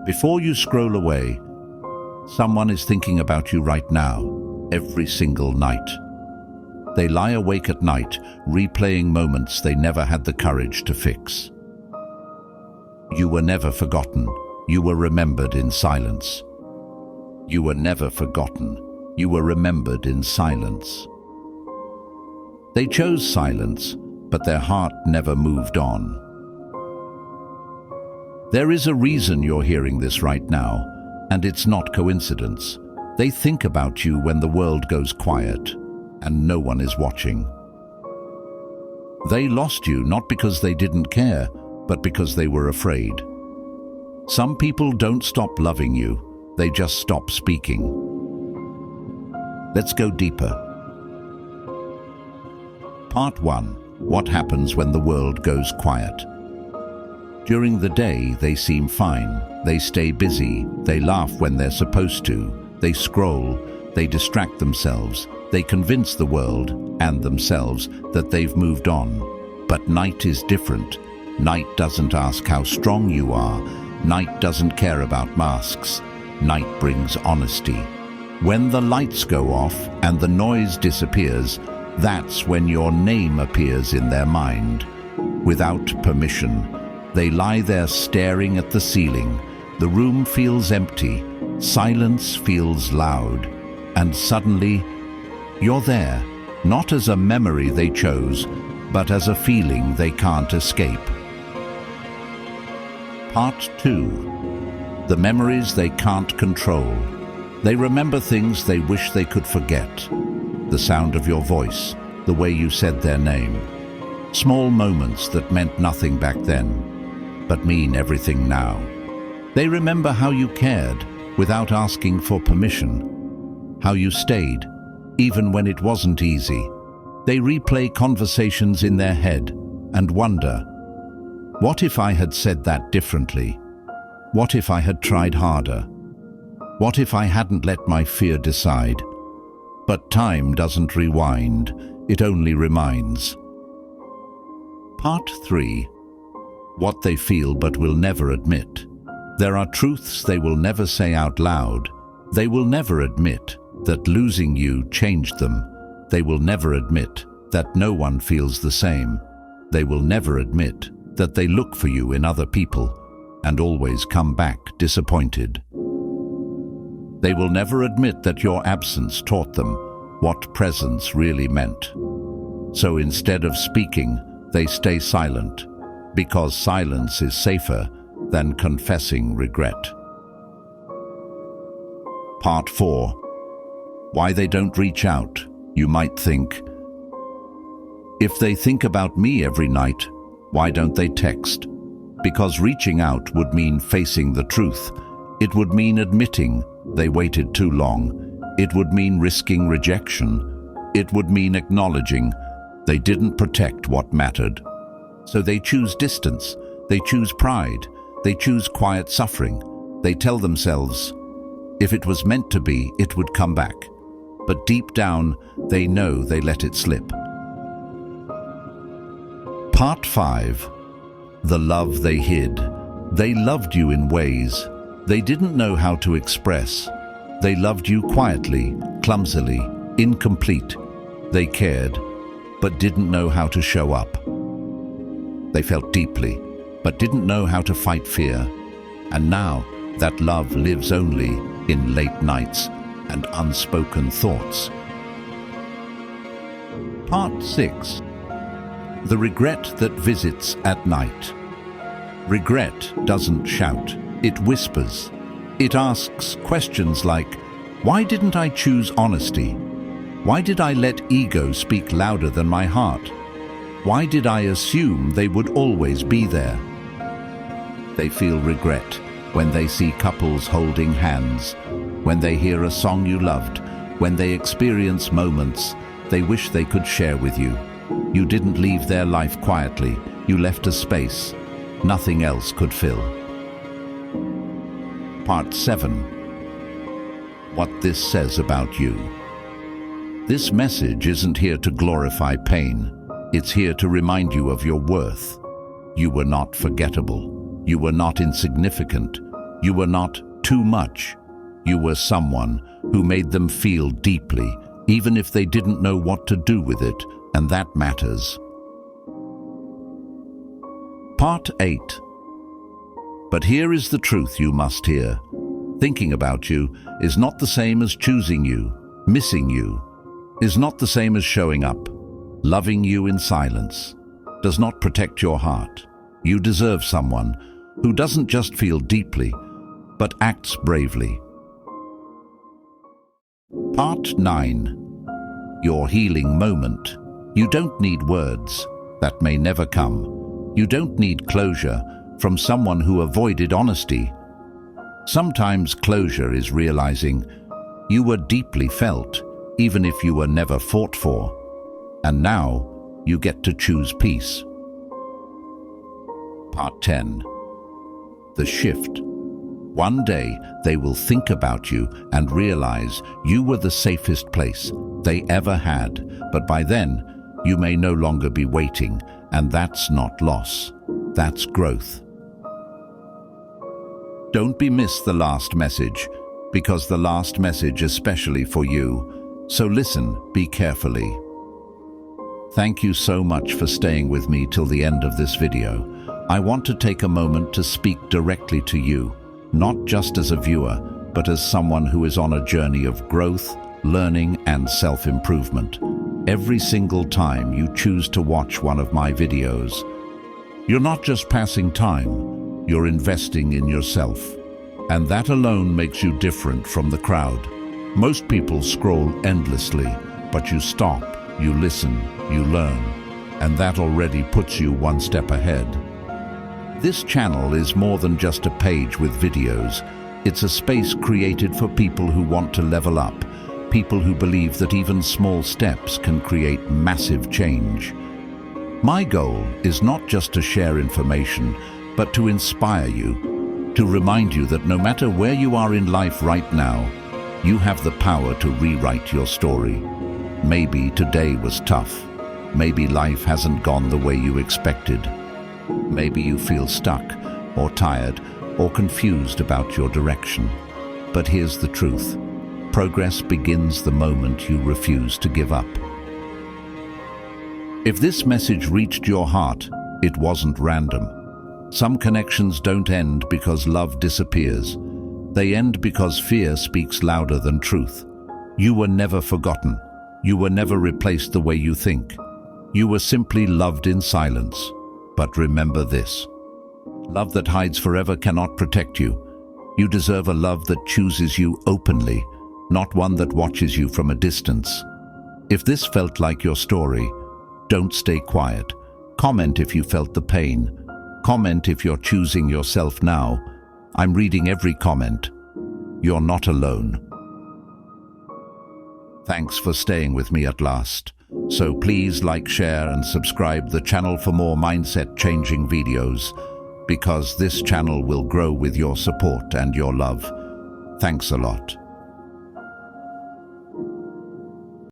Before you scroll away, someone is thinking about you right now, every single night. They lie awake at night, replaying moments they never had the courage to fix. You were never forgotten. You were remembered in silence. You were never forgotten. You were remembered in silence. They chose silence, but their heart never moved on. There is a reason you're hearing this right now, and it's not coincidence. They think about you when the world goes quiet and no one is watching. They lost you not because they didn't care, but because they were afraid. Some people don't stop loving you, they just stop speaking. Let's go deeper. Part 1. What happens when the world goes quiet? During the day, they seem fine. They stay busy. They laugh when they're supposed to. They scroll. They distract themselves. They convince the world and themselves that they've moved on. But night is different. Night doesn't ask how strong you are. Night doesn't care about masks. Night brings honesty. When the lights go off and the noise disappears, that's when your name appears in their mind. Without permission, they lie there staring at the ceiling. The room feels empty. Silence feels loud. And suddenly, you're there, not as a memory they chose, but as a feeling they can't escape. Part 2. The memories they can't control. They remember things they wish they could forget. The sound of your voice, the way you said their name. Small moments that meant nothing back then, but mean everything now. They remember how you cared without asking for permission. How you stayed, even when it wasn't easy. They replay conversations in their head and wonder, what if I had said that differently? What if I had tried harder? What if I hadn't let my fear decide? But time doesn't rewind, it only reminds. Part 3. What they feel but will never admit. There are truths they will never say out loud. They will never admit that losing you changed them. They will never admit that no one feels the same. They will never admit that they look for you in other people and always come back disappointed. They will never admit that your absence taught them what presence really meant. So instead of speaking, they stay silent, because silence is safer than confessing regret. Part 4. Why they don't reach out. You might think, if they think about me every night, why don't they text? Because reaching out would mean facing the truth. It would mean admitting they waited too long. It would mean risking rejection. It would mean acknowledging they didn't protect what mattered. So they choose distance. They choose pride. They choose quiet suffering. They tell themselves, if it was meant to be, it would come back. But deep down, they know they let it slip. Part 5. The love they hid. They loved you in ways they didn't know how to express. They loved you quietly, clumsily, incomplete. They cared, but didn't know how to show up. They felt deeply, but didn't know how to fight fear. And now, that love lives only in late nights and unspoken thoughts. Part 6. The regret that visits at night. Regret doesn't shout, it whispers. It asks questions like, why didn't I choose honesty? Why did I let ego speak louder than my heart? Why did I assume they would always be there? They feel regret when they see couples holding hands, when they hear a song you loved, when they experience moments they wish they could share with you. You didn't leave their life quietly. You left a space nothing else could fill. Part 7. What this says about you. This message isn't here to glorify pain. It's here to remind you of your worth. You were not forgettable. You were not insignificant. You were not too much. You were someone who made them feel deeply, even if they didn't know what to do with it, and that matters. Part 8. But here is the truth you must hear. Thinking about you is not the same as choosing you. Missing you is not the same as showing up. Loving you in silence does not protect your heart. You deserve someone who doesn't just feel deeply, but acts bravely. Part 9. Your healing moment. You don't need words that may never come. You don't need closure from someone who avoided honesty. Sometimes closure is realizing you were deeply felt, even if you were never fought for. And now you get to choose peace. Part 10. The shift. One day they will think about you and realize you were the safest place they ever had, but by then you may no longer be waiting, and that's not loss, that's growth. Don't miss the last message, because the last message is especially for you, so listen, be carefully. Thank you so much for staying with me till the end of this video. I want to take a moment to speak directly to you, not just as a viewer, but as someone who is on a journey of growth, learning, and self-improvement. Every single time you choose to watch one of my videos, you're not just passing time, you're investing in yourself. And that alone makes you different from the crowd. Most people scroll endlessly, but you stop, you listen, you learn, and that already puts you one step ahead. This channel is more than just a page with videos. It's a space created for people who want to level up, people who believe that even small steps can create massive change. My goal is not just to share information, but to inspire you, to remind you that no matter where you are in life right now, you have the power to rewrite your story. Maybe today was tough. Maybe life hasn't gone the way you expected. Maybe you feel stuck, or tired, or confused about your direction. But here's the truth. Progress begins the moment you refuse to give up. If this message reached your heart, it wasn't random. Some connections don't end because love disappears. They end because fear speaks louder than truth. You were never forgotten. You were never replaced the way you think. You were simply loved in silence. But remember this. Love that hides forever cannot protect you. You deserve a love that chooses you openly, not one that watches you from a distance. If this felt like your story, don't stay quiet. Comment if you felt the pain. Comment if you're choosing yourself now. I'm reading every comment. You're not alone. Thanks for staying with me at last. So please like, share, and subscribe the channel for more mindset-changing videos, because this channel will grow with your support and your love. Thanks a lot.